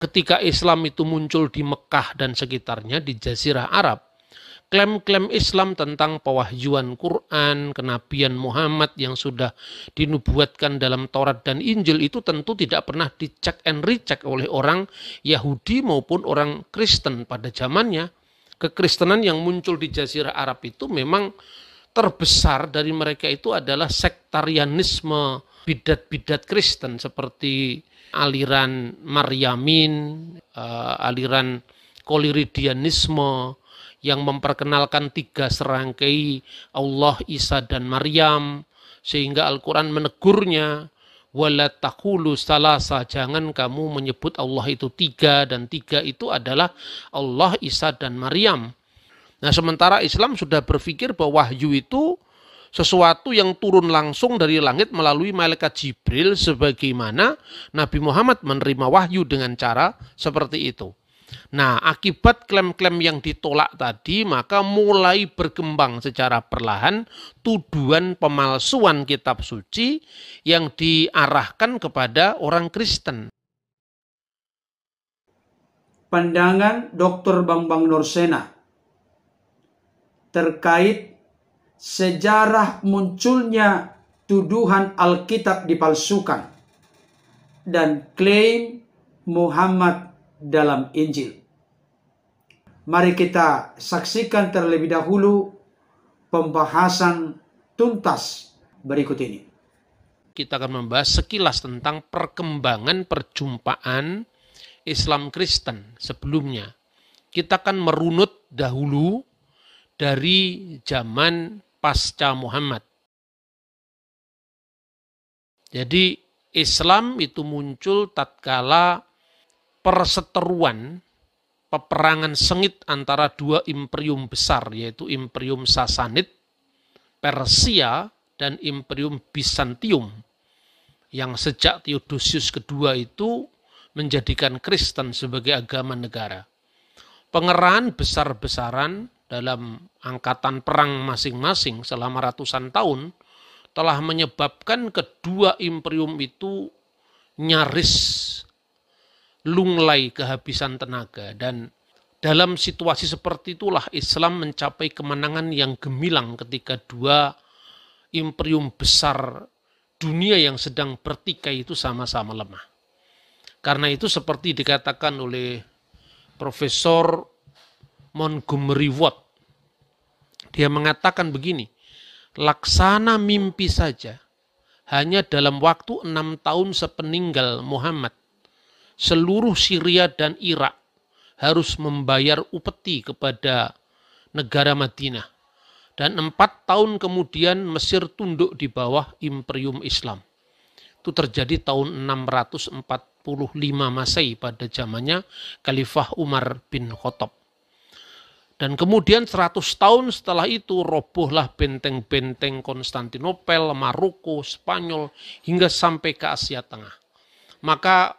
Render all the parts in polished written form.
ketika Islam itu muncul di Mekah dan sekitarnya, di Jazirah Arab, klaim-klaim Islam tentang pewahyuan Quran, kenabian Muhammad yang sudah dinubuatkan dalam Taurat dan Injil itu tentu tidak pernah dicek and recheck oleh orang Yahudi maupun orang Kristen pada zamannya. Kekristenan yang muncul di Jazirah Arab itu memang terbesar dari mereka itu adalah sektarianisme bidat-bidat Kristen seperti aliran Maryamin, aliran Koliridianisme yang memperkenalkan tiga serangkai Allah, Isa, dan Maryam, sehingga Al-Quran menegurnya, wala taqulu salasa, jangan kamu menyebut Allah itu tiga, dan tiga itu adalah Allah, Isa, dan Maryam. Nah, sementara Islam sudah berpikir bahwa wahyu itu sesuatu yang turun langsung dari langit melalui malaikat Jibril, sebagaimana Nabi Muhammad menerima wahyu dengan cara seperti itu. Nah, akibat klaim-klaim yang ditolak tadi, maka mulai berkembang secara perlahan tuduhan pemalsuan kitab suci yang diarahkan kepada orang Kristen. Pandangan Dr. Bambang Nursena terkait sejarah munculnya tuduhan Alkitab dipalsukan dan klaim Muhammad dalam Injil. Mari kita saksikan terlebih dahulu pembahasan tuntas berikut ini. Kita akan membahas sekilas tentang perkembangan perjumpaan Islam Kristen sebelumnya. Kita akan merunut dahulu dari zaman pasca Muhammad. Jadi Islam itu muncul tatkala perseteruan, peperangan sengit antara dua imperium besar, yaitu Imperium Sasanid, Persia, dan Imperium Bizantium, yang sejak Theodosius II itu menjadikan Kristen sebagai agama negara. Pengerahan besar-besaran dalam angkatan perang masing-masing selama ratusan tahun telah menyebabkan kedua imperium itu nyaris lunglai kehabisan tenaga, dan dalam situasi seperti itulah Islam mencapai kemenangan yang gemilang ketika dua imperium besar dunia yang sedang bertikai itu sama-sama lemah. Karena itu seperti dikatakan oleh Profesor Montgomery Watt, dia mengatakan begini, laksana mimpi saja, hanya dalam waktu 6 tahun sepeninggal Muhammad, seluruh Syria dan Irak harus membayar upeti kepada negara Madinah. Dan 4 tahun kemudian Mesir tunduk di bawah Imperium Islam. Itu terjadi tahun 645 Masehi pada zamannya Khalifah Umar bin Khattab. Dan kemudian 100 tahun setelah itu robohlah benteng-benteng Konstantinopel, Maroko, Spanyol, hingga sampai ke Asia Tengah. Maka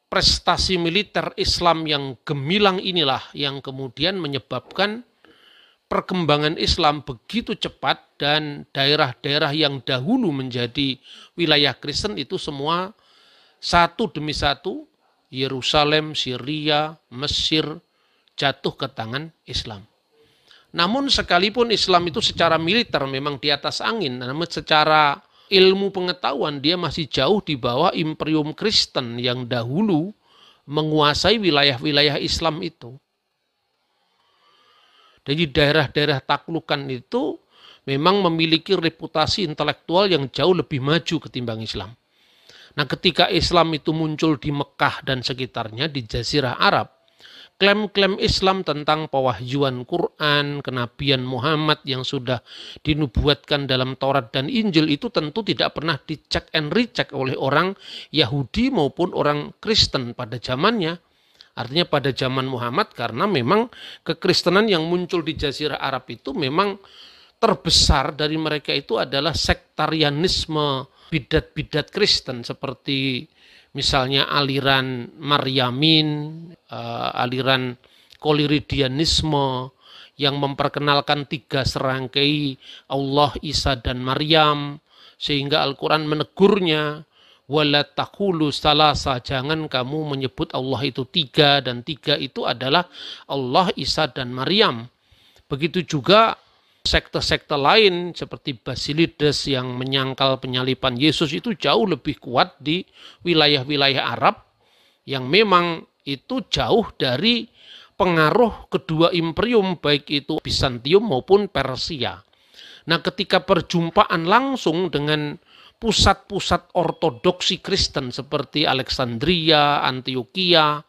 prestasi militer Islam yang gemilang inilah yang kemudian menyebabkan perkembangan Islam begitu cepat, dan daerah-daerah yang dahulu menjadi wilayah Kristen itu semua satu demi satu, Yerusalem, Syria, Mesir, jatuh ke tangan Islam. Namun sekalipun Islam itu secara militer memang di atas angin, namun secara ilmu pengetahuan dia masih jauh di bawah imperium Kristen yang dahulu menguasai wilayah-wilayah Islam itu. Jadi daerah-daerah taklukan itu memang memiliki reputasi intelektual yang jauh lebih maju ketimbang Islam. Nah, ketika Islam itu muncul di Mekah dan sekitarnya, di Jazirah Arab, klaim-klaim Islam tentang pewahyuan Quran, kenabian Muhammad yang sudah dinubuatkan dalam Taurat dan Injil itu tentu tidak pernah dicek and recheck oleh orang Yahudi maupun orang Kristen pada zamannya. Artinya pada zaman Muhammad, karena memang kekristenan yang muncul di Jazirah Arab itu memang terbesar dari mereka itu adalah sektarianisme bidat-bidat Kristen seperti misalnya aliran Maryamin, aliran Koliridianisme yang memperkenalkan tiga serangkai Allah, Isa, dan Maryam, sehingga Al-Quran menegurnya, wala taqulu salasa, jangan kamu menyebut Allah itu tiga, dan tiga itu adalah Allah, Isa, dan Maryam. Begitu juga sekte-sekte lain seperti Basilides yang menyangkal penyaliban Yesus itu jauh lebih kuat di wilayah-wilayah Arab yang memang itu jauh dari pengaruh kedua imperium, baik itu Bizantium maupun Persia. Nah, ketika perjumpaan langsung dengan pusat-pusat ortodoksi Kristen seperti Alexandria, Antioquia,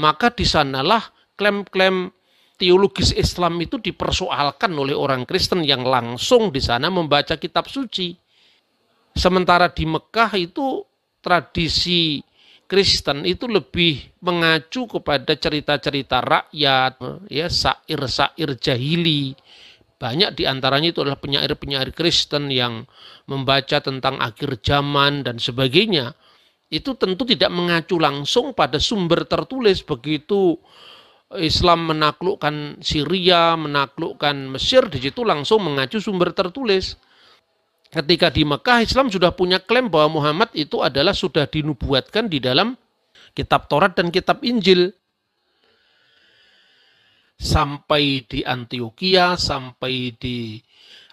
maka di sanalah klaim-klaim teologis Islam itu dipersoalkan oleh orang Kristen yang langsung di sana membaca kitab suci. Sementara di Mekah itu tradisi Kristen itu lebih mengacu kepada cerita-cerita rakyat, ya, syair-syair jahili. Banyak diantaranya itu adalah penyair-penyair Kristen yang membaca tentang akhir zaman dan sebagainya. Itu tentu tidak mengacu langsung pada sumber tertulis. Begitu Islam menaklukkan Syria, menaklukkan Mesir, di situ langsung mengacu sumber tertulis. Ketika di Mekah, Islam sudah punya klaim bahwa Muhammad itu adalah sudah dinubuatkan di dalam kitab Taurat dan kitab Injil. Sampai di Antioquia, sampai di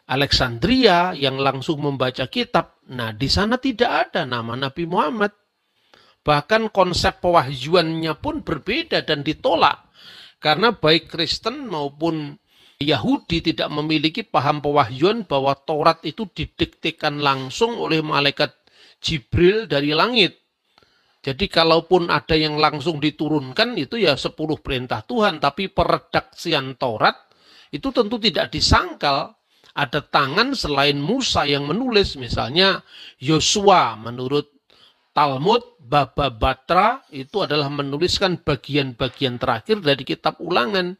Alexandria yang langsung membaca kitab. Nah, di sana tidak ada nama Nabi Muhammad. Bahkan konsep pewahyuannya pun berbeda dan ditolak. Karena baik Kristen maupun Yahudi tidak memiliki paham pewahyuan bahwa Taurat itu didiktekan langsung oleh malaikat Jibril dari langit. Jadi kalaupun ada yang langsung diturunkan itu ya 10 perintah Tuhan. Tapi peredaksian Taurat itu tentu tidak disangkal. Ada tangan selain Musa yang menulis. Misalnya Yosua menurut Talmud, Baba Batra itu adalah menuliskan bagian-bagian terakhir dari kitab Ulangan.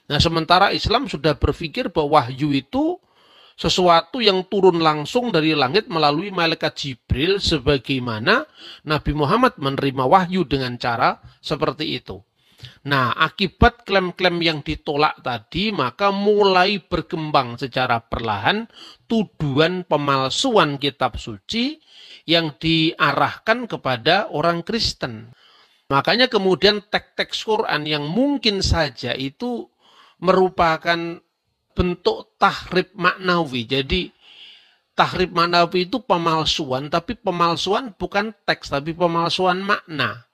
Nah, sementara Islam sudah berpikir bahwa wahyu itu sesuatu yang turun langsung dari langit melalui malaikat Jibril, sebagaimana Nabi Muhammad menerima wahyu dengan cara seperti itu. Nah, akibat klaim-klaim yang ditolak tadi, maka mulai berkembang secara perlahan tuduhan pemalsuan kitab suci yang diarahkan kepada orang Kristen. Makanya kemudian teks-teks Quran yang mungkin saja itu merupakan bentuk tahrif maknawi. Jadi tahrif maknawi itu pemalsuan, tapi pemalsuan bukan teks, tapi pemalsuan makna.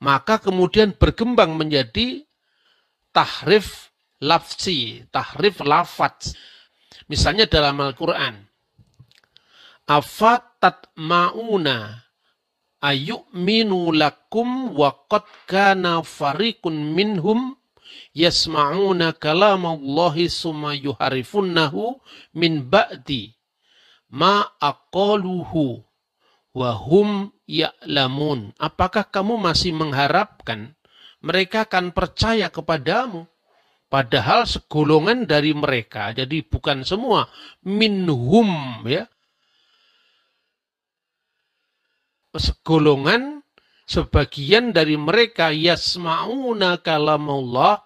Maka kemudian berkembang menjadi tahrif lafzi, tahrif lafaz. Misalnya dalam Al-Quran, afatat ma'una ayu'minu lakum wa qad kana fariqun minhum yasma'una kalamallahi summa yuharifunnahu min ba'di ma aqaluhu wa hum ya'lamun. Apakah kamu masih mengharapkan mereka akan percaya kepadamu? Padahal segolongan dari mereka, jadi bukan semua, minhum, ya, segolongan, sebagian dari mereka yasma'una kalamullah,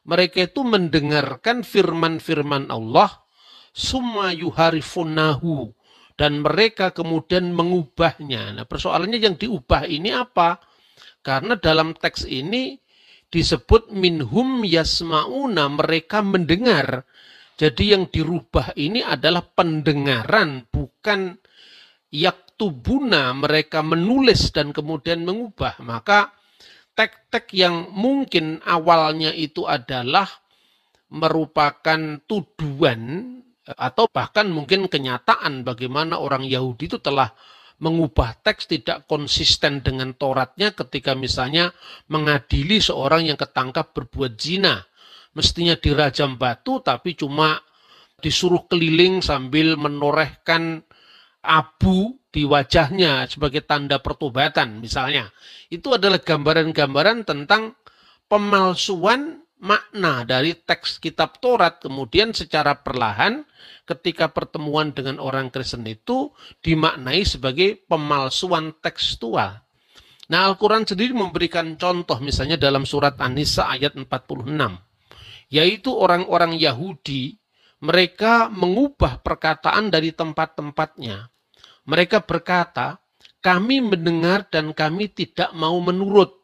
mereka itu mendengarkan firman-firman Allah, summa yuharifunahu, dan mereka kemudian mengubahnya. Nah, persoalannya yang diubah ini apa? Karena dalam teks ini disebut minhum yasma'una, mereka mendengar. Jadi yang dirubah ini adalah pendengaran, bukan yaktubuna, mereka menulis dan kemudian mengubah. Maka teks-teks yang mungkin awalnya itu adalah merupakan tuduhan atau bahkan mungkin kenyataan bagaimana orang Yahudi itu telah mengubah teks tidak konsisten dengan Tauratnya ketika misalnya mengadili seorang yang ketangkap berbuat zina. Mestinya dirajam batu tapi cuma disuruh keliling sambil menorehkan abu di wajahnya sebagai tanda pertobatan misalnya. Itu adalah gambaran-gambaran tentang pemalsuan makna dari teks kitab Taurat. Kemudian secara perlahan ketika pertemuan dengan orang Kristen itu dimaknai sebagai pemalsuan tekstual. Nah, Al-Quran sendiri memberikan contoh misalnya dalam surat An-Nisa ayat 46. Yaitu orang-orang Yahudi, mereka mengubah perkataan dari tempat-tempatnya. Mereka berkata, kami mendengar dan kami tidak mau menurut.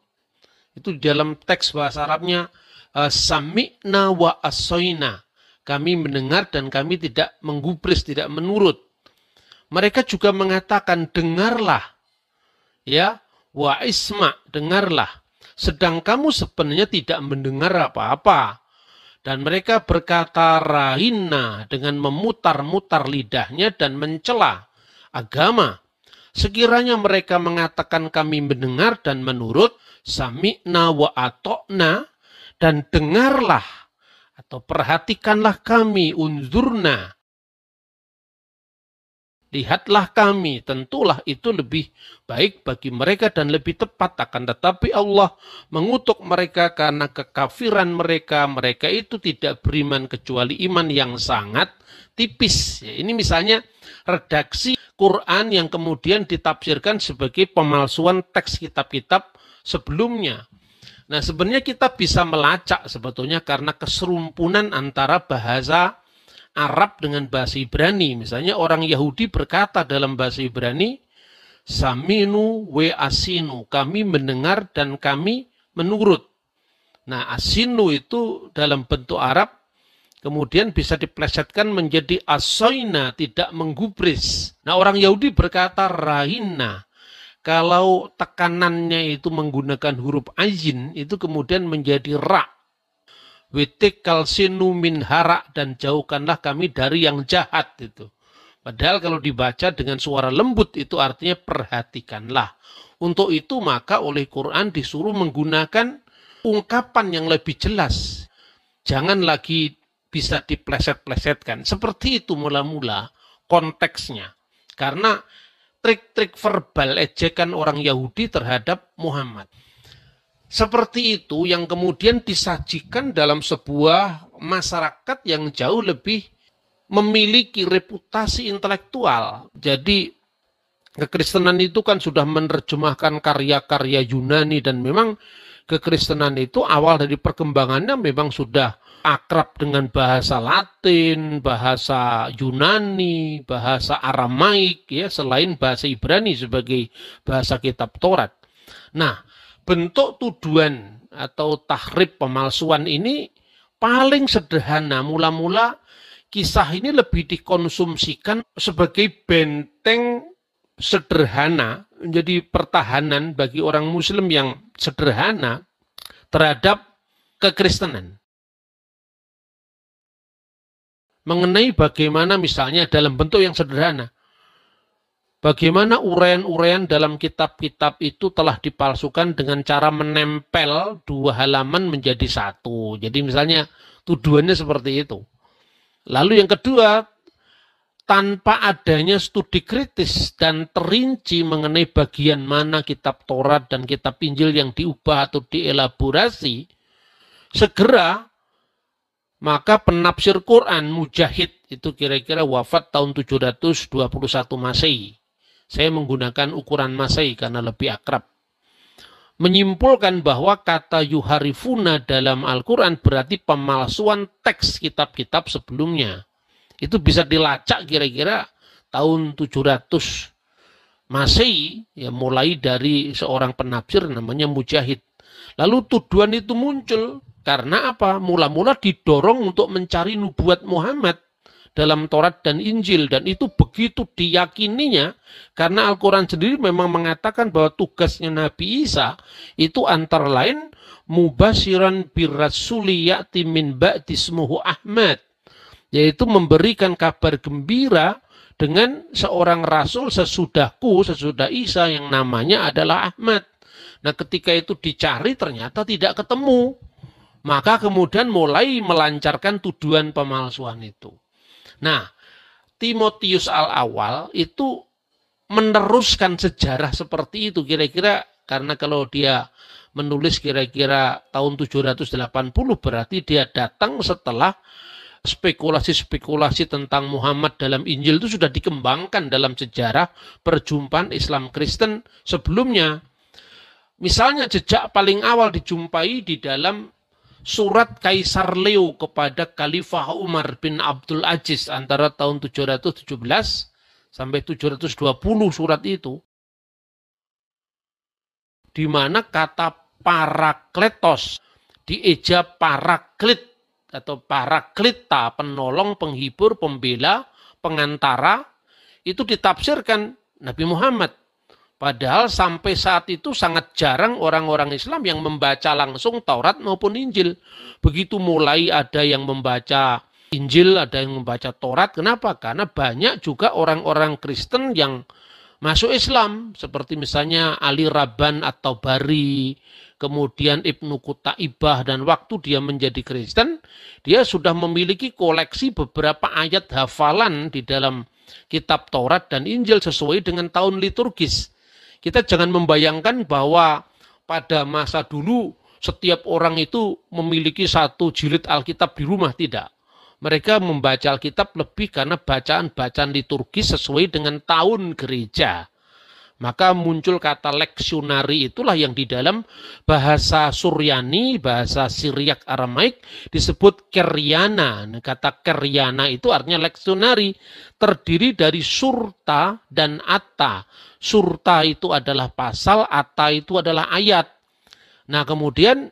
Itu dalam teks bahasa Arabnya sami'na wa asoina. Kami mendengar dan kami tidak menggubris, tidak menurut. Mereka juga mengatakan dengarlah, ya, wa isma, dengarlah. Sedang kamu sebenarnya tidak mendengar apa-apa. Dan mereka berkata rahina dengan memutar-mutar lidahnya dan mencela agama. Sekiranya mereka mengatakan kami mendengar dan menurut, sami'na wa atokna, dan dengarlah atau perhatikanlah kami, unzurna. Lihatlah kami, tentulah itu lebih baik bagi mereka dan lebih tepat. Akan tetapi Allah mengutuk mereka karena kekafiran mereka. Mereka itu tidak beriman kecuali iman yang sangat tipis. Ini misalnya redaksi Quran yang kemudian ditafsirkan sebagai pemalsuan teks kitab-kitab sebelumnya. Nah, sebenarnya kita bisa melacak sebetulnya karena keserumpunan antara bahasa Arab dengan bahasa Ibrani. Misalnya orang Yahudi berkata dalam bahasa Ibrani, saminu we asinu, kami mendengar dan kami menurut. Nah, asinu itu dalam bentuk Arab kemudian bisa diplesetkan menjadi asoina, tidak menggubris. Nah, orang Yahudi berkata rahina. Kalau tekanannya itu menggunakan huruf ayin, itu kemudian menjadi ra. Witikal sinu min harak, dan jauhkanlah kami dari yang jahat itu. Padahal kalau dibaca dengan suara lembut itu artinya perhatikanlah. Untuk itu maka oleh Quran disuruh menggunakan ungkapan yang lebih jelas. Jangan lagi bisa dipleset-plesetkan. Seperti itu mula-mula konteksnya. Karena trik-trik verbal ejekan orang Yahudi terhadap Muhammad. Seperti itu yang kemudian disajikan dalam sebuah masyarakat yang jauh lebih memiliki reputasi intelektual. Jadi kekristenan itu kan sudah menerjemahkan karya-karya Yunani, dan memang kekristenan itu awal dari perkembangannya memang sudah akrab dengan bahasa Latin, bahasa Yunani, bahasa Aramaik, ya, selain bahasa Ibrani sebagai bahasa kitab Taurat. Nah, bentuk tuduhan atau tahrif pemalsuan ini paling sederhana. Mula-mula kisah ini lebih dikonsumsikan sebagai benteng sederhana, menjadi pertahanan bagi orang Muslim yang sederhana terhadap kekristenan. Mengenai bagaimana misalnya dalam bentuk yang sederhana, bagaimana uraian-uraian dalam kitab-kitab itu telah dipalsukan dengan cara menempel dua halaman menjadi satu. Jadi misalnya tuduhannya seperti itu. Lalu yang kedua, tanpa adanya studi kritis dan terinci mengenai bagian mana kitab Taurat dan kitab Injil yang diubah atau dielaborasi, segera maka penafsir Quran Mujahid, itu kira-kira wafat tahun 721 Masehi. Saya menggunakan ukuran Masehi karena lebih akrab. Menyimpulkan bahwa kata yuharifuna dalam Al-Quran berarti pemalsuan teks kitab-kitab sebelumnya. Itu bisa dilacak kira-kira tahun 700 Masehi, ya, mulai dari seorang penafsir namanya Mujahid. Lalu tuduhan itu muncul karena apa? Mula-mula didorong untuk mencari nubuat Muhammad dalam Taurat dan Injil, dan itu begitu diyakininya karena Al-Quran sendiri memang mengatakan bahwa tugasnya Nabi Isa itu antara lain mubasyiran birrasuli ya'ti min ba'di ismuhu Ahmad, yaitu memberikan kabar gembira dengan seorang rasul sesudah Isa yang namanya adalah Ahmad. Nah, ketika itu dicari ternyata tidak ketemu. Maka kemudian mulai melancarkan tuduhan pemalsuan itu. Nah, Timotius al-Awal itu meneruskan sejarah seperti itu kira-kira, karena kalau dia menulis kira-kira tahun 780 berarti dia datang setelah spekulasi-spekulasi tentang Muhammad dalam Injil itu sudah dikembangkan dalam sejarah perjumpaan Islam Kristen sebelumnya. Misalnya jejak paling awal dijumpai di dalam surat Kaisar Leo kepada Khalifah Umar bin Abdul Aziz antara tahun 717 sampai 720 surat itu. di mana kata parakletos dieja paraklit atau paraklita, penolong, penghibur, pembela, pengantara, itu ditafsirkan Nabi Muhammad. Padahal sampai saat itu sangat jarang orang-orang Islam yang membaca langsung Taurat maupun Injil. Begitu mulai ada yang membaca Injil, ada yang membaca Taurat. Kenapa? Karena banyak juga orang-orang Kristen yang masuk Islam. Seperti misalnya Ali Rabban atau Bari, kemudian Ibnu Qutaibah, dan waktu dia menjadi Kristen, dia sudah memiliki koleksi beberapa ayat hafalan di dalam kitab Taurat dan Injil sesuai dengan tahun liturgis. Kita jangan membayangkan bahwa pada masa dulu setiap orang itu memiliki satu jilid Alkitab di rumah, tidak. Mereka membaca Alkitab lebih karena bacaan-bacaan liturgis sesuai dengan tahun gereja. Maka muncul kata leksionari, itulah yang di dalam bahasa Suryani, bahasa Siriak Aramaik disebut keryana. Kata keryana itu artinya leksionari, terdiri dari surta dan atta. Surta itu adalah pasal, atta itu adalah ayat. Nah, kemudian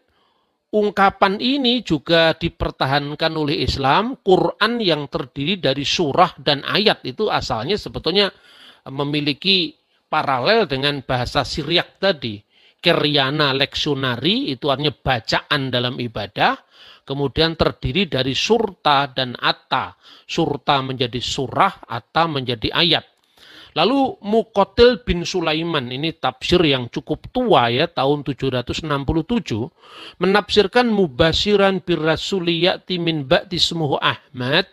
ungkapan ini juga dipertahankan oleh Islam. Quran yang terdiri dari surah dan ayat itu asalnya sebetulnya memiliki paralel dengan bahasa Siriak tadi. Keryana leksionari itu artinya bacaan dalam ibadah. Kemudian terdiri dari surta dan atta. Surta menjadi surah, atta menjadi ayat. Lalu Muqatil bin Sulaiman, ini tafsir yang cukup tua ya, tahun 767, menafsirkan mubasyiran birrasuli ya'ti min ba'di ismuhu Ahmad,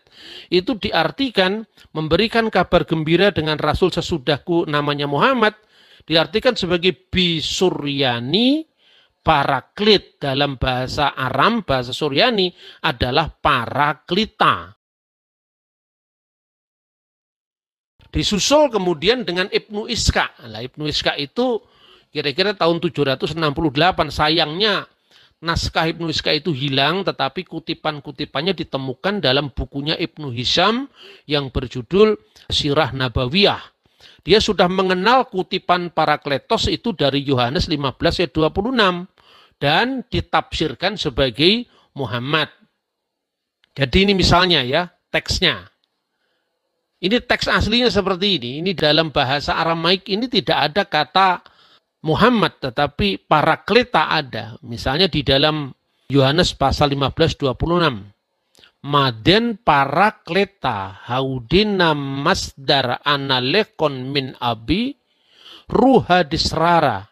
itu diartikan memberikan kabar gembira dengan Rasul sesudahku namanya Muhammad, diartikan sebagai bisuryani, paraklit. Dalam bahasa Aram, bahasa Suryani adalah paraklita. Disusul kemudian dengan Ibnu Ishaq. Nah, Ibnu Ishaq itu kira-kira tahun 768. Sayangnya naskah Ibnu Ishaq itu hilang, tetapi kutipan-kutipannya ditemukan dalam bukunya Ibnu Hisham yang berjudul Sirah Nabawiyah. Dia sudah mengenal kutipan Parakletos itu dari Yohanes 15 ayat 26 dan ditafsirkan sebagai Muhammad. Jadi ini misalnya ya teksnya. Ini teks aslinya seperti ini. Ini dalam bahasa Aramaik ini tidak ada kata Muhammad, tetapi parakleta ada. Misalnya di dalam Yohanes pasal 15:26. Maden parakleta haudina masdar analekon min abi ruha disrara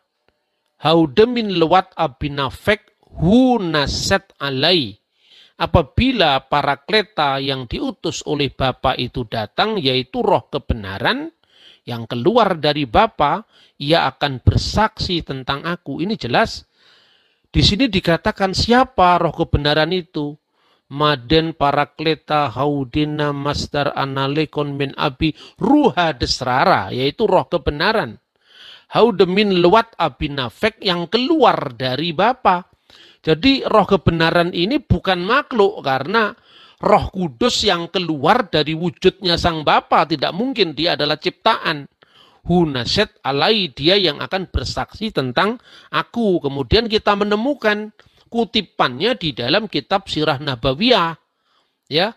haudemin lewat abinafek hu naset alai. Apabila parakleta yang diutus oleh Bapa itu datang, yaitu roh kebenaran yang keluar dari Bapa, ia akan bersaksi tentang aku. Ini jelas. Di sini dikatakan siapa roh kebenaran itu? Maden parakleta haudina masdar analekon min abi ruha desrara, yaitu roh kebenaran. Haudemin lewat abinafek yang keluar dari Bapa. Jadi roh kebenaran ini bukan makhluk, karena Roh Kudus yang keluar dari wujudnya Sang Bapa, tidak mungkin dia adalah ciptaan. Hunaset alai, dia yang akan bersaksi tentang aku. Kemudian kita menemukan kutipannya di dalam kitab Sirah Nabawiyah. Ya.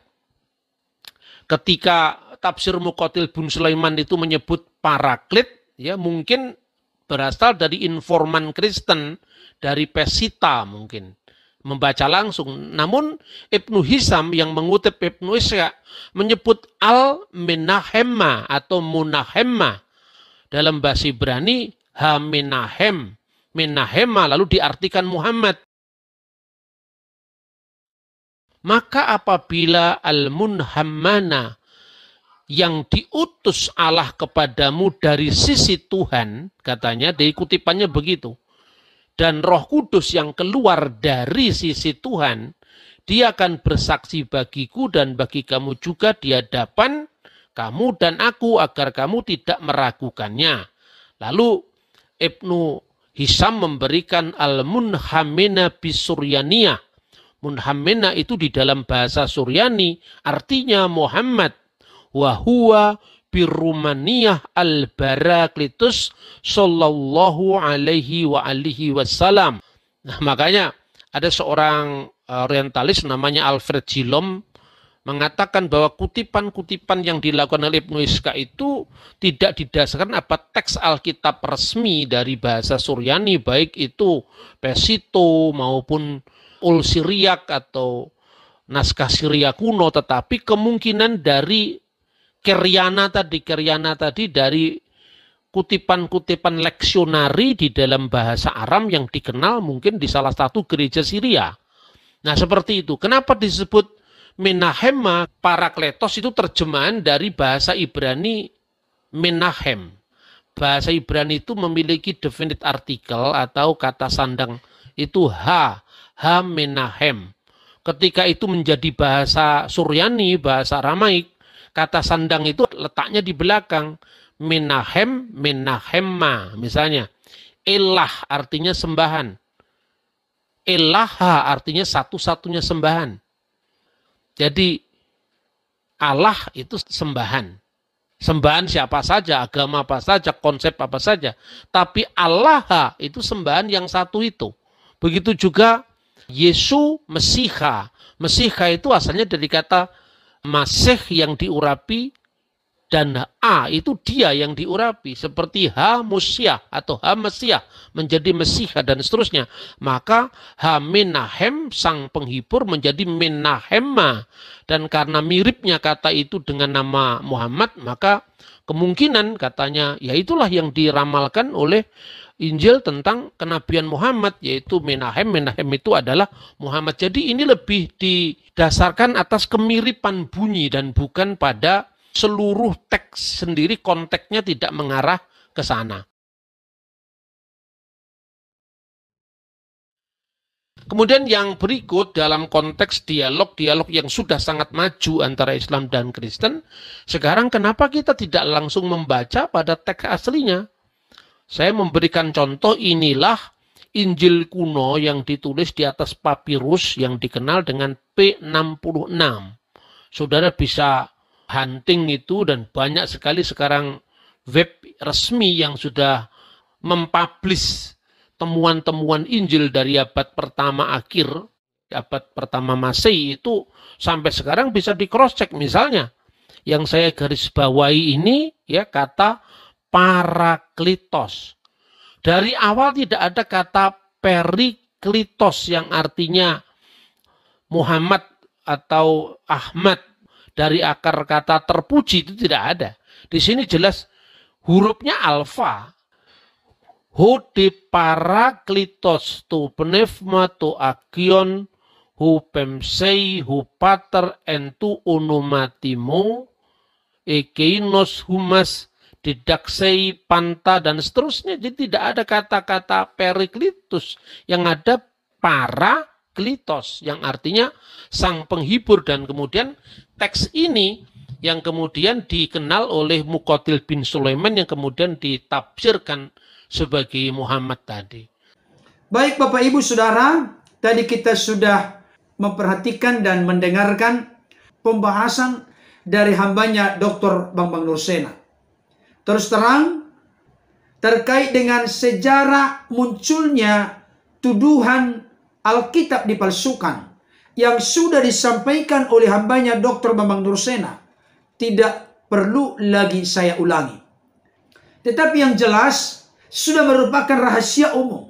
Ketika tafsir Muqatil bin Sulaiman itu menyebut paraklit, ya mungkin berasal dari informan Kristen, dari Pesita mungkin, membaca langsung. Namun Ibnu Hisham yang mengutip Ibnu Ishaq menyebut al-menahemma atau munahemma. Dalam bahasa Ibrani ha-menahem, menahemma, lalu diartikan Muhammad. Maka apabila al-munhammana, yang diutus Allah kepadamu dari sisi Tuhan, katanya dari kutipannya begitu, dan Roh Kudus yang keluar dari sisi Tuhan, dia akan bersaksi bagiku dan bagi kamu juga di hadapan kamu dan aku, agar kamu tidak meragukannya. Lalu Ibnu Hisham memberikan al-munhamina bisuryaniyah. Munhamina itu di dalam bahasa Suryani artinya Muhammad. Wa huwa Birumaniyah al-Baraklitus sallallahu alaihi wa alihi wasallam. Nah, makanya ada seorang orientalis namanya Alfred Jilom mengatakan bahwa kutipan-kutipan yang dilakukan oleh Ibnu Ishaq itu tidak didasarkan apa teks Alkitab resmi dari bahasa Suryani, baik itu Pesito maupun Ul Siriak atau naskah Syria kuno, tetapi kemungkinan dari Keryana tadi dari kutipan-kutipan leksionari di dalam bahasa Aram yang dikenal mungkin di salah satu gereja Syria. Nah, seperti itu. Kenapa disebut Menahema? Parakletos itu terjemahan dari bahasa Ibrani Menahem. Bahasa Ibrani itu memiliki definite artikel atau kata sandang itu ha Menahem. Ketika itu menjadi bahasa Suryani, bahasa Aramaik, kata sandang itu letaknya di belakang. Menahem, Menahemma. Misalnya, Elah artinya sembahan. Elaha artinya satu-satunya sembahan. Jadi Allah itu sembahan. Sembahan siapa saja, agama apa saja, konsep apa saja. Tapi Allah itu sembahan yang satu itu. Begitu juga Yesu Mesiha. Mesiha itu asalnya dari kata Masih yang diurapi dan A itu dia yang diurapi. Seperti Ha Musyah atau Ha Mesiah menjadi Mesiha dan seterusnya. Maka Ha Menahem sang penghibur menjadi Menahemma. Dan karena miripnya kata itu dengan nama Muhammad, maka kemungkinan katanya ya itulah yang diramalkan oleh Injil tentang kenabian Muhammad, yaitu Menahem. Menahem itu adalah Muhammad. Jadi ini lebih didasarkan atas kemiripan bunyi dan bukan pada seluruh teks sendiri, konteksnya tidak mengarah ke sana. Kemudian yang berikut dalam konteks dialog yang sudah sangat maju antara Islam dan Kristen, sekarang kenapa kita tidak langsung membaca pada teks aslinya? Saya memberikan contoh, inilah Injil kuno yang ditulis di atas papirus yang dikenal dengan P66. Saudara bisa hunting itu dan banyak sekali sekarang web resmi yang sudah mempublish temuan-temuan Injil dari abad pertama akhir, abad pertama Masehi itu sampai sekarang bisa di cross check. Misalnya yang saya garis bawahi ini ya, kata parakletos. Dari awal tidak ada kata perikletos yang artinya Muhammad atau Ahmad. Dari akar kata terpuji itu tidak ada. Di sini jelas hurufnya alfa. Hu de parakletos tu pneuma tu akion hu pemsei hu pater entu onomatimo ekeinos humas didaksei panta dan seterusnya. Jadi tidak ada kata-kata periklitus, yang ada parakletos yang artinya sang penghibur. Dan kemudian teks ini yang kemudian dikenal oleh Muqatil bin Sulaiman yang kemudian ditafsirkan sebagai Muhammad tadi. Baik Bapak Ibu Saudara, tadi kita sudah memperhatikan dan mendengarkan pembahasan dari hambanya Dr. Bambang Nursena. Terus terang, terkait dengan sejarah munculnya tuduhan Alkitab dipalsukan yang sudah disampaikan oleh hambanya Dr. Bambang Nursena, tidak perlu lagi saya ulangi. Tetapi yang jelas sudah merupakan rahasia umum.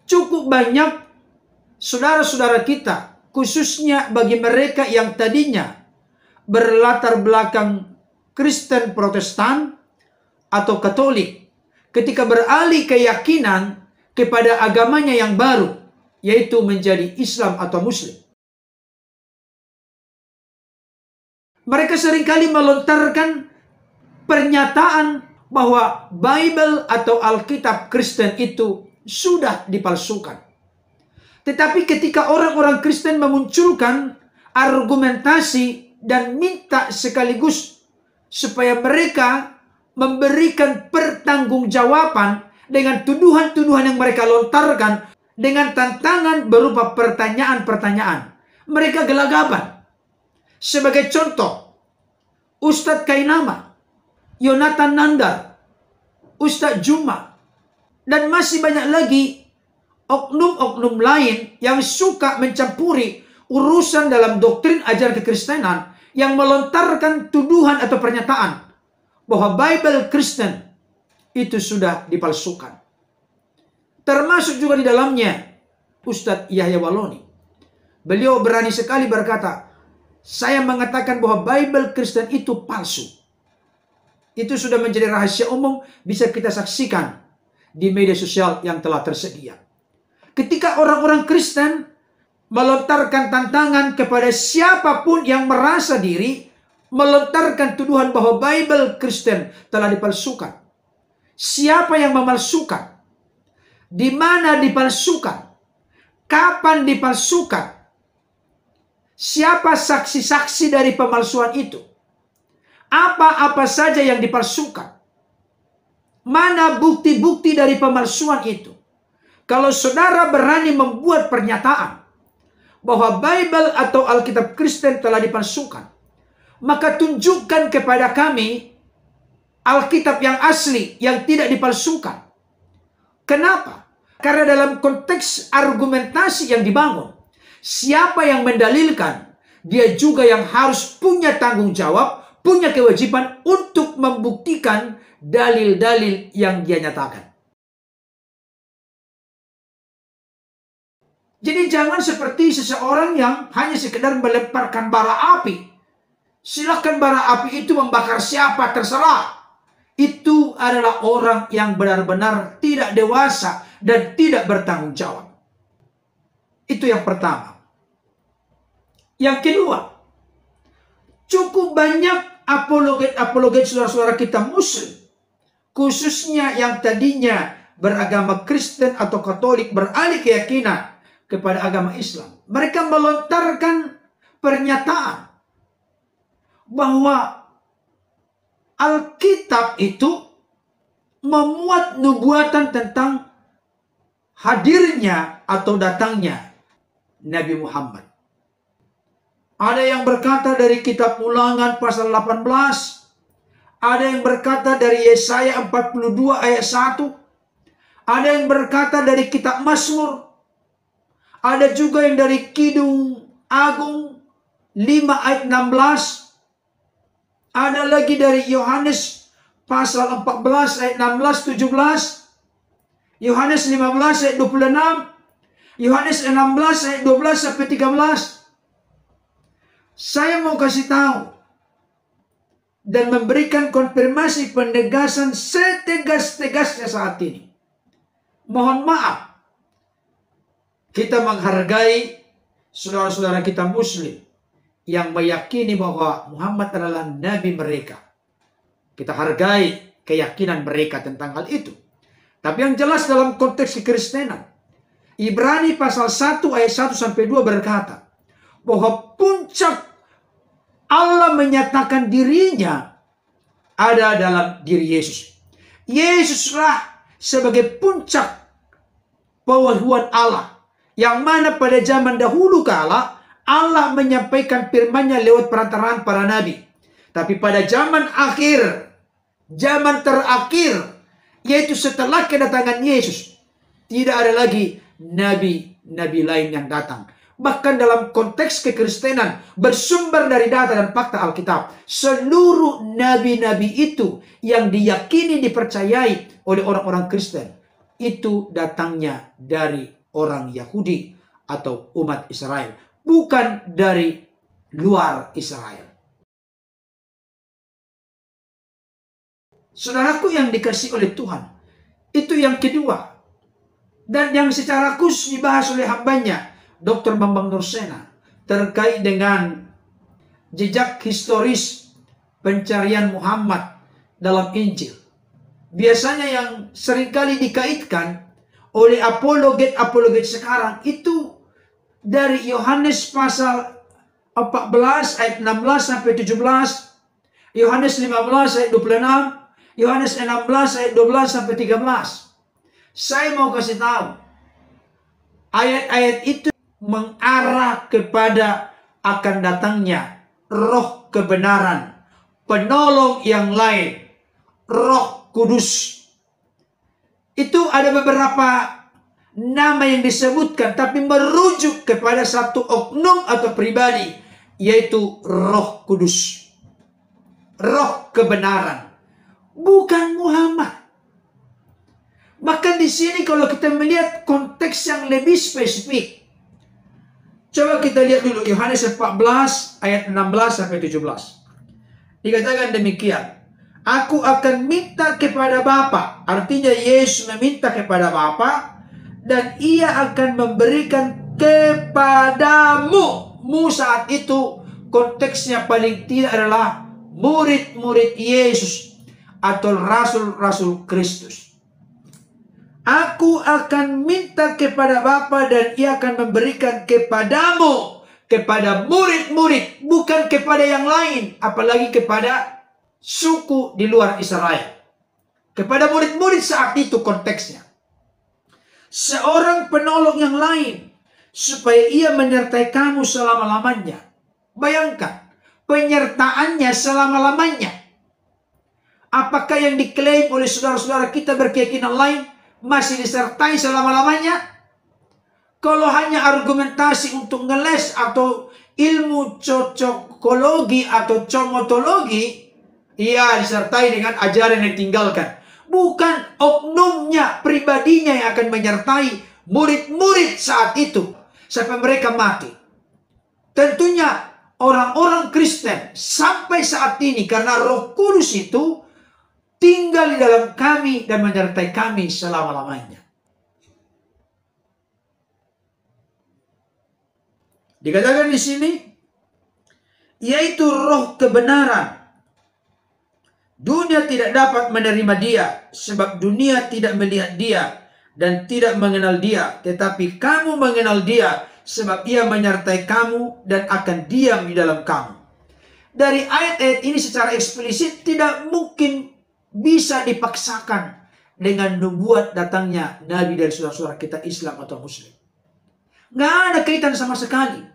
Cukup banyak saudara-saudara kita, khususnya bagi mereka yang tadinya berlatar belakang Kristen Protestan atau Katolik, ketika beralih keyakinan kepada agamanya yang baru, yaitu menjadi Islam atau Muslim. Mereka seringkali melontarkan pernyataan bahwa Bible atau Alkitab Kristen itu sudah dipalsukan. Tetapi ketika orang-orang Kristen memunculkan argumentasi dan minta sekaligus supaya mereka memberikan pertanggungjawaban dengan tuduhan-tuduhan yang mereka lontarkan dengan tantangan berupa pertanyaan-pertanyaan, mereka gelagapan. Sebagai contoh, Ustadz Kainama Yonatan Nandar, Ustadz Juma, dan masih banyak lagi oknum-oknum lain yang suka mencampuri urusan dalam doktrin ajaran kekristenan yang melontarkan tuduhan atau pernyataan bahwa Bible Kristen itu sudah dipalsukan. Termasuk juga di dalamnya Ustadz Yahya Waloni. Beliau berani sekali berkata, saya mengatakan bahwa Bible Kristen itu palsu. Itu sudah menjadi rahasia umum, bisa kita saksikan di media sosial yang telah tersedia. Ketika orang-orang Kristen melontarkan tantangan kepada siapapun yang merasa diri, melontarkan tuduhan bahwa Bible Kristen telah dipalsukan. Siapa yang memalsukan? Di mana dipalsukan? Kapan dipalsukan? Siapa saksi-saksi dari pemalsuan itu? Apa-apa saja yang dipalsukan? Mana bukti-bukti dari pemalsuan itu? Kalau saudara berani membuat pernyataan bahwa Bible atau Alkitab Kristen telah dipalsukan, maka tunjukkan kepada kami Alkitab yang asli, yang tidak dipalsukan. Kenapa? Karena dalam konteks argumentasi yang dibangun, siapa yang mendalilkan, dia juga yang harus punya tanggung jawab, punya kewajiban untuk membuktikan dalil-dalil yang dia nyatakan. Jadi jangan seperti seseorang yang hanya sekedar melemparkan bara api. Silahkan bara api itu membakar siapa terserah. Itu adalah orang yang benar-benar tidak dewasa dan tidak bertanggung jawab. Itu yang pertama. Yang kedua, cukup banyak apologet-apologet saudara-saudara kita Muslim, khususnya yang tadinya beragama Kristen atau Katolik, beralih keyakinan kepada agama Islam. Mereka melontarkan pernyataan bahwa Alkitab itu memuat nubuatan tentang hadirnya atau datangnya Nabi Muhammad. Ada yang berkata dari kitab Ulangan pasal 18. Ada yang berkata dari Yesaya 42 ayat 1. Ada yang berkata dari kitab Mazmur. Ada juga yang dari Kidung Agung 5 ayat 16. Ada lagi dari Yohanes pasal 14 ayat 16-17. Yohanes 15 ayat 26. Yohanes 16 ayat 12-13. Saya mau kasih tahu dan memberikan konfirmasi penegasan setegas-tegasnya saat ini. Mohon maaf, kita menghargai saudara-saudara kita Muslim yang meyakini bahwa Muhammad adalah Nabi mereka. Kita hargai keyakinan mereka tentang hal itu. Tapi yang jelas dalam konteks kekristenan, Ibrani pasal 1 ayat 1-2 berkata bahwa puncak Allah menyatakan dirinya ada dalam diri Yesus. Yesuslah sebagai puncak pewahyuan Allah, yang mana pada zaman dahulu kala Allah menyampaikan firman-Nya lewat perantaraan para nabi. Tapi pada zaman akhir, zaman terakhir, yaitu setelah kedatangan Yesus, tidak ada lagi nabi-nabi lain yang datang. Bahkan dalam konteks kekristenan bersumber dari data dan fakta Alkitab, seluruh nabi-nabi itu yang diyakini dipercayai oleh orang-orang Kristen itu datangnya dari orang Yahudi atau umat Israel, bukan dari luar Israel. Saudaraku yang dikasihi oleh Tuhan, itu yang kedua. Dan yang secara khusus dibahas oleh hambanya Dr. Bambang Nursena terkait dengan jejak historis pencarian Muhammad dalam Injil. Biasanya yang seringkali dikaitkan oleh apologet-apologet sekarang itu dari Yohanes pasal 14 ayat 16-17, Yohanes 15 ayat 26, Yohanes 16 ayat 12-13. Saya mau kasih tahu, ayat-ayat itu mengarah kepada akan datangnya roh kebenaran, penolong yang lain, Roh Kudus. Itu ada beberapa nama yang disebutkan, tapi merujuk kepada satu oknum atau pribadi, yaitu Roh Kudus. Roh kebenaran, bukan Muhammad. Bahkan di sini kalau kita melihat konteks yang lebih spesifik, coba kita lihat dulu Yohanes 14 ayat 16 sampai 17. Dikatakan demikian, Aku akan minta kepada Bapa. Artinya Yesus meminta kepada Bapa, dan ia akan memberikan kepadamu. Mu saat itu konteksnya paling tidak adalah murid-murid Yesus atau rasul-rasul Kristus. Aku akan minta kepada Bapa dan ia akan memberikan kepadamu, kepada murid-murid, bukan kepada yang lain, apalagi kepada suku di luar Israel. Kepada murid-murid saat itu konteksnya. Seorang penolong yang lain, supaya ia menyertai kamu selama-lamanya. Bayangkan, penyertaannya selama-lamanya. Apakah yang diklaim oleh saudara-saudara kita berkeyakinan lain masih disertai selama-lamanya? Kalau hanya argumentasi untuk ngeles atau ilmu cocokologi atau comotologi, ia disertai dengan ajaran yang ditinggalkan. Bukan oknumnya, pribadinya yang akan menyertai murid-murid saat itu sampai mereka mati. Tentunya orang-orang Kristen sampai saat ini, karena Roh Kudus itu tinggal di dalam kami dan menyertai kami selama-lamanya. Dikatakan di sini, yaitu Roh kebenaran. Dunia tidak dapat menerima dia, sebab dunia tidak melihat dia dan tidak mengenal dia. Tetapi kamu mengenal dia, sebab ia menyertai kamu dan akan diam di dalam kamu. Dari ayat-ayat ini secara eksplisit tidak mungkin bisa dipaksakan dengan nubuat datangnya Nabi dari saudara-saudara kita Islam atau Muslim. Nggak ada kaitan sama sekali.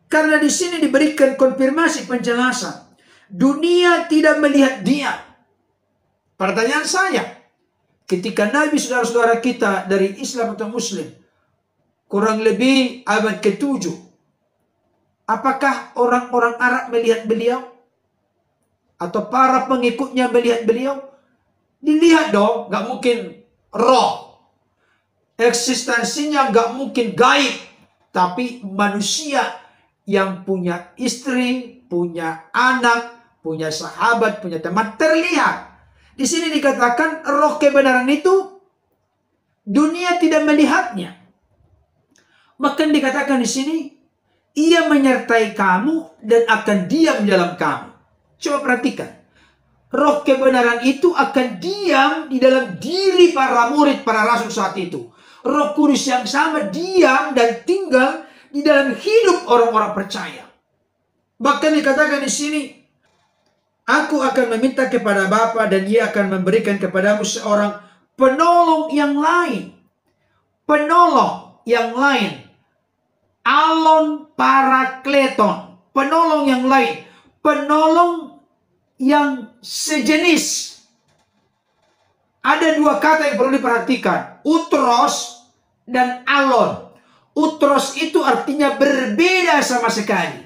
Karena di sini diberikan konfirmasi penjelasan. Dunia tidak melihat dia. Pertanyaan saya, ketika Nabi saudara-saudara kita dari Islam atau Muslim, kurang lebih abad ke-7, apakah orang-orang Arab melihat beliau? Atau para pengikutnya melihat beliau? Dilihat dong, gak mungkin roh. Eksistensinya gak mungkin gaib. Tapi manusia yang punya istri, punya anak, punya sahabat, punya teman, terlihat. Di sini dikatakan roh kebenaran itu dunia tidak melihatnya. Bahkan dikatakan di sini, ia menyertai kamu dan akan diam di dalam kamu. Coba perhatikan. Roh kebenaran itu akan diam di dalam diri para murid, para rasul saat itu. Roh Kudus yang sama diam dan tinggal di dalam hidup orang-orang percaya. Bahkan dikatakan di sini, Aku akan meminta kepada Bapa dan ia akan memberikan kepadamu seorang penolong yang lain. Penolong yang lain. Alon parakleton. Penolong yang lain. Penolong yang sejenis. Ada dua kata yang perlu diperhatikan. Utros dan alon. Utros itu artinya berbeda sama sekali.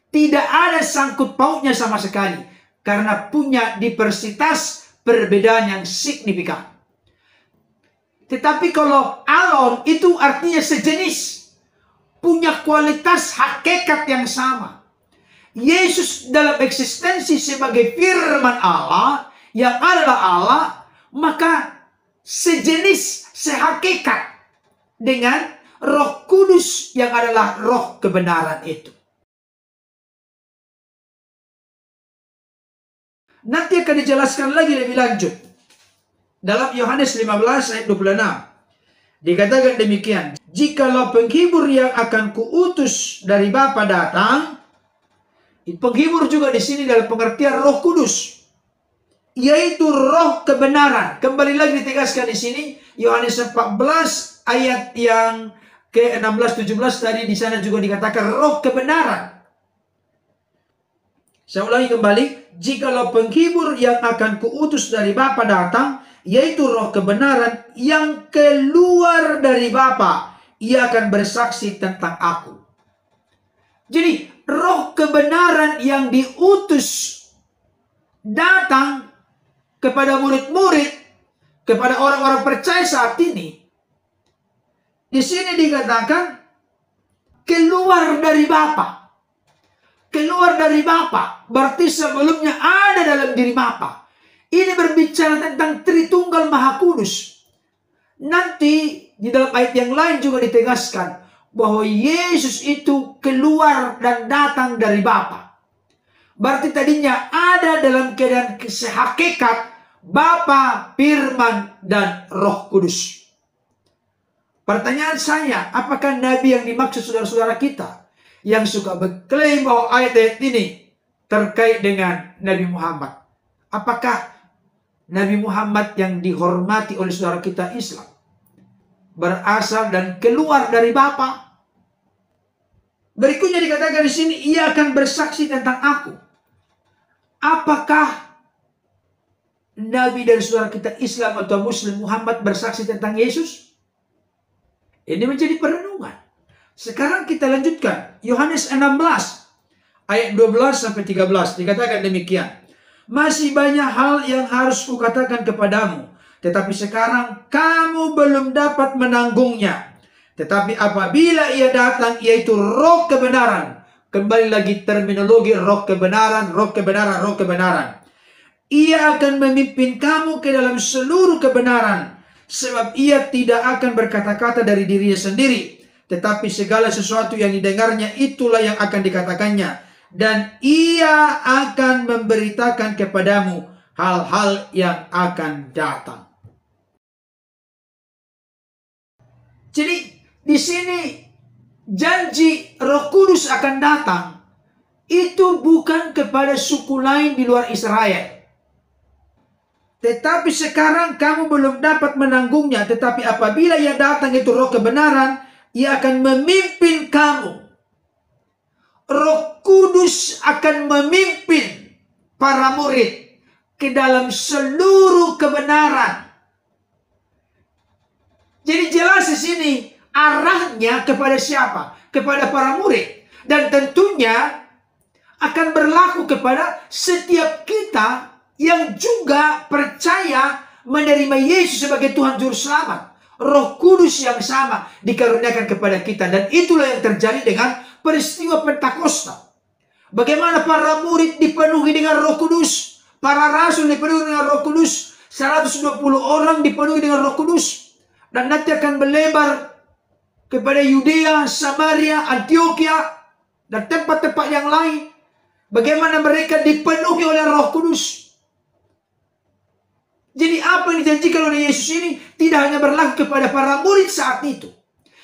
Tidak ada sangkut pautnya sama sekali. Karena punya diversitas perbedaan yang signifikan. Tetapi kalau alon itu artinya sejenis. Punya kualitas hakikat yang sama. Yesus dalam eksistensi sebagai firman Allah. Yang adalah Allah. Maka sejenis, sehakikat. Dengan Roh Kudus yang adalah roh kebenaran itu. Nanti akan dijelaskan lagi lebih lanjut. Dalam Yohanes 15 ayat 26. Dikatakan demikian. Jikalau penghibur yang akan kuutus dari Bapa datang. Penghibur juga di sini dalam pengertian Roh Kudus. Yaitu roh kebenaran. Kembali lagi ditegaskan di sini. Yohanes 14 ayat yang ke-16-17 tadi di sana juga dikatakan roh kebenaran. Saya ulangi kembali, jikalau penghibur yang akan kuutus dari Bapa datang, yaitu roh kebenaran yang keluar dari Bapa, ia akan bersaksi tentang aku. Jadi roh kebenaran yang diutus datang kepada murid-murid, kepada orang-orang percaya saat ini. Di sini dikatakan keluar dari Bapa. Keluar dari Bapa berarti sebelumnya ada dalam diri Bapa. Ini berbicara tentang Tritunggal Maha Kudus. Nanti di dalam ayat yang lain juga ditegaskan bahwa Yesus itu keluar dan datang dari Bapa. Berarti tadinya ada dalam keadaan hakikat Bapa, Firman, dan Roh Kudus. Pertanyaan saya, apakah Nabi yang dimaksud saudara-saudara kita yang suka mengklaim bahwa ayat-ayat ini terkait dengan Nabi Muhammad? Apakah Nabi Muhammad yang dihormati oleh saudara kita Islam berasal dan keluar dari Bapa? Berikutnya dikatakan di sini, ia akan bersaksi tentang aku. Apakah Nabi dari saudara kita Islam atau Muslim Muhammad bersaksi tentang Yesus? Ini menjadi perenungan. Sekarang kita lanjutkan. Yohanes 16 ayat 12 sampai 13 dikatakan demikian. Masih banyak hal yang harus kukatakan kepadamu, tetapi sekarang kamu belum dapat menanggungnya. Tetapi apabila ia datang, yaitu roh kebenaran. Kembali lagi terminologi roh kebenaran, roh kebenaran, roh kebenaran. Ia akan memimpin kamu ke dalam seluruh kebenaran. Sebab ia tidak akan berkata-kata dari dirinya sendiri, tetapi segala sesuatu yang didengarnya itulah yang akan dikatakannya. Dan ia akan memberitakan kepadamu hal-hal yang akan datang. Jadi di sini janji Roh Kudus akan datang itu bukan kepada suku lain di luar Israel. Tetapi sekarang kamu belum dapat menanggungnya. Tetapi apabila ia datang itu roh kebenaran, ia akan memimpin kamu. Roh Kudus akan memimpin para murid ke dalam seluruh kebenaran. Jadi jelas di sini arahnya kepada siapa? Kepada para murid. Dan tentunya akan berlaku kepada setiap kita yang juga percaya menerima Yesus sebagai Tuhan Juru Selamat. Roh Kudus yang sama dikaruniakan kepada kita. Dan itulah yang terjadi dengan peristiwa Pentakosta. Bagaimana para murid dipenuhi dengan Roh Kudus. Para rasul dipenuhi dengan Roh Kudus. 120 orang dipenuhi dengan Roh Kudus. Dan nanti akan melebar kepada Yudea, Samaria, Antioquia, dan tempat-tempat yang lain. Bagaimana mereka dipenuhi oleh Roh Kudus. Jadi apa yang dijanjikan oleh Yesus ini tidak hanya berlaku kepada para murid saat itu.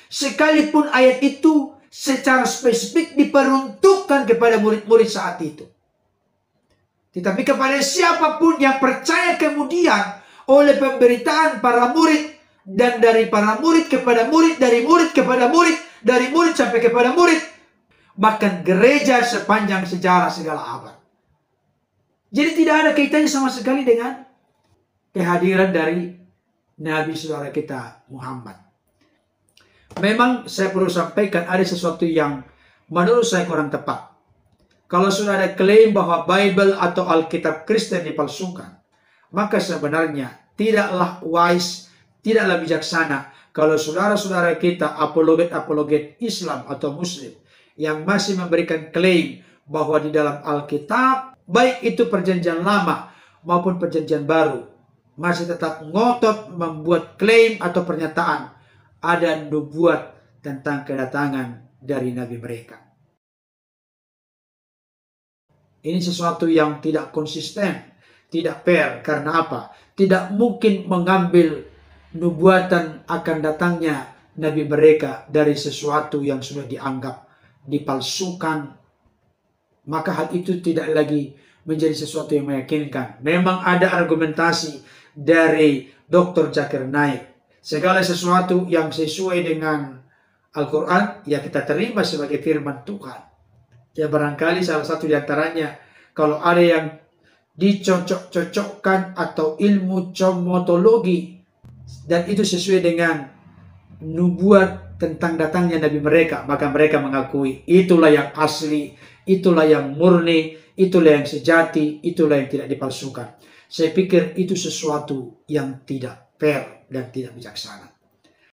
Sekalipun ayat itu secara spesifik diperuntukkan kepada murid-murid saat itu. Tetapi kepada siapapun yang percaya kemudian oleh pemberitaan para murid. Dan dari para murid kepada murid, dari murid kepada murid, dari murid sampai kepada murid. Bahkan gereja sepanjang sejarah segala abad. Jadi tidak ada kaitannya sama sekali dengan kehadiran dari Nabi saudara kita Muhammad. Memang saya perlu sampaikan ada sesuatu yang menurut saya kurang tepat. Kalau sudah ada klaim bahwa Bible atau Alkitab Kristen dipalsukan, maka sebenarnya tidaklah wise, tidaklah bijaksana kalau saudara-saudara kita apologet-apologet Islam atau Muslim yang masih memberikan klaim bahwa di dalam Alkitab, baik itu perjanjian lama maupun perjanjian baru, masih tetap ngotot membuat klaim atau pernyataan ada nubuat tentang kedatangan dari Nabi mereka. Ini sesuatu yang tidak konsisten, tidak fair. Karena apa? Tidak mungkin mengambil nubuatan akan datangnya Nabi mereka dari sesuatu yang sudah dianggap dipalsukan. Maka hal itu tidak lagi menjadi sesuatu yang meyakinkan. Memang ada argumentasi dari Dr. Zakir Naik. Segala sesuatu yang sesuai dengan Al-Quran, ya kita terima sebagai firman Tuhan. Ya barangkali salah satu di antaranya Kalau ada yang dicocok-cocokkan atau ilmu comotologi dan itu sesuai dengan nubuat tentang datangnya Nabi mereka, maka mereka mengakui itulah yang asli, itulah yang murni, itulah yang sejati, itulah yang tidak dipalsukan. Saya pikir itu sesuatu yang tidak fair dan tidak bijaksana.